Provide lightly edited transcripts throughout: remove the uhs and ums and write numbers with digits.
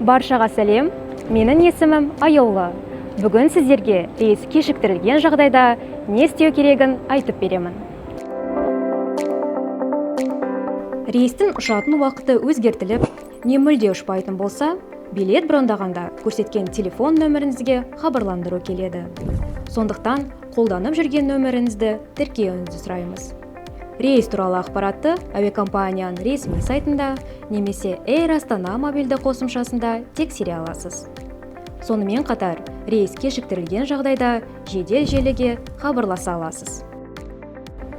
Баршаға сәлем, менің есімім Аяулы. Бүгін сіздерге рейс кешіктірілген жағдайда не істеу керегін айтып беремін. Рейстің ұшатын уақыты өзгертіліп, не мүлде ұшпайтын болса, билет брондағанда көрсеткен телефон нөміріңізге хабарландыру келеді. Сондықтан қолданып жүрген нөміріңізді тіркеуіңізді сұраймыз. Рейс туралы ақпаратты әуекомпанияның ресми сайтында немесе Air Astana мобильді қосымшасында тексере аласыз. Сонымен қатар, рейс кешіктірілген жағдайда жедел желіге хабарласа аласыз.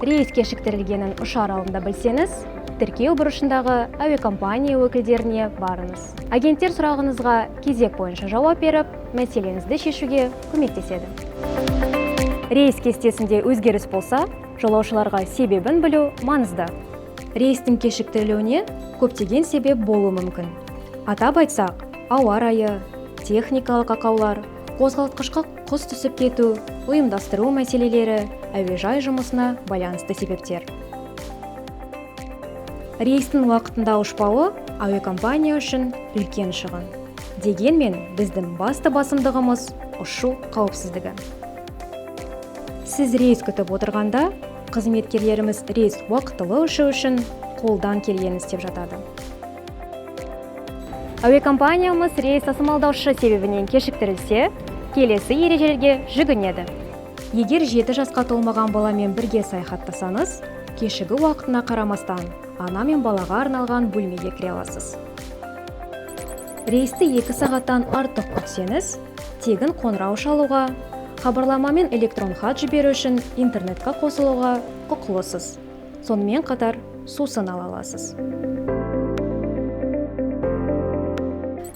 Рейс кешіктірілгенін ұшар алдында білсеңіз, тіркеу бұрышындағы әуекомпания өкілдеріне барыңыз. Агенттер сұрағыңызға кезек бойынша жауап беріп, мәселеңізді шешуге көмектеседі. Рейс кестесінде өзгеріс болса, жолаушыларға себебін білу маңызды. Рейстің кешіктірілуіне көптеген себеп болуы мүмкін. Атап айтсақ, ауа райы, техникалық ақаулар, қозғалтқышқа құз түсіп кету, ұйымдастыру мәселелері, әуежай жұмысына байланысты себептер. Рейстің уақытында ұшпауы әуекомпания үшін үлкен шығын. Дегенмен, біздің басты басымдығымыз ұшу қауіпсіздігі. Сіз рейс күтіп отырғанда, қызметкерлеріміз рейс уақытылы ұшу үшін қолдан келгенін істеп жатады. Әуекомпаниямыз рейс тасымалдаушы себебінен кешіктірілсе, келесі ережелерге жүгінеді. Егер 7 жасқа толмаған баламен бірге саяхаттасаңыз, кешігі уақытына қарамастан, ана мен балаға арналған бөлмеге кіре аласыз. Рейсті 2 сағаттан артық күтсеңіз, тегін қоңырау шалуға, хабарламамен электрон хат жіберу үшін интернетқа қосылуға құқылысыз. Сонымен қатар сусын ала аласыз.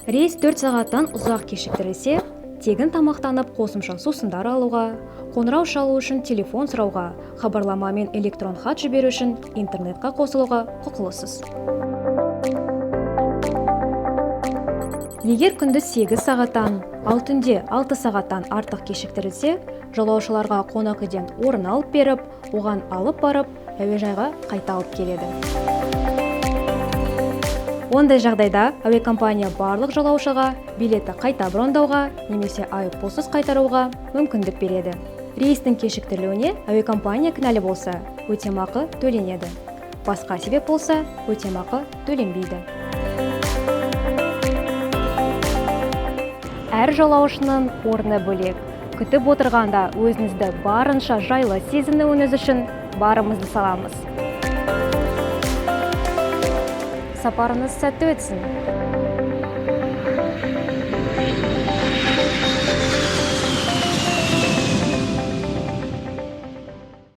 Рейс 4 сағаттан ұзақ кешіктірілсе, тегін тамақтанып қосымша сусындар алуға, қоңырау шалу үшін телефон сұрауға, хабарламамен электрон хат жіберу үшін интернетқа қосылуға құқылысыз. Егер күндіз 8 сағаттан, ал түнде 6 сағаттан артық кешіктірілсе, жолаушыларға қонақ үйден орын алып беріп, оған алып барып, әуежайға қайта алып келеді. Ондай жағдайда әуекомпания барлық жолаушыға билетті қайта брондауға немесе айыппұлсыз қайтаруға мүмкіндік береді. Рейстің кешіктірілуіне әуекомпания кінәлі болса, өтемақы төленеді. Басқа себеп болса, өтемақы төленбейді. Әр жолаушының орны бөлек. Күтіп отырғанда өзіңізді барынша жайлы сезінуіңіз үшін барымызды саламыз. Сапарыңыз сәтті өтсін.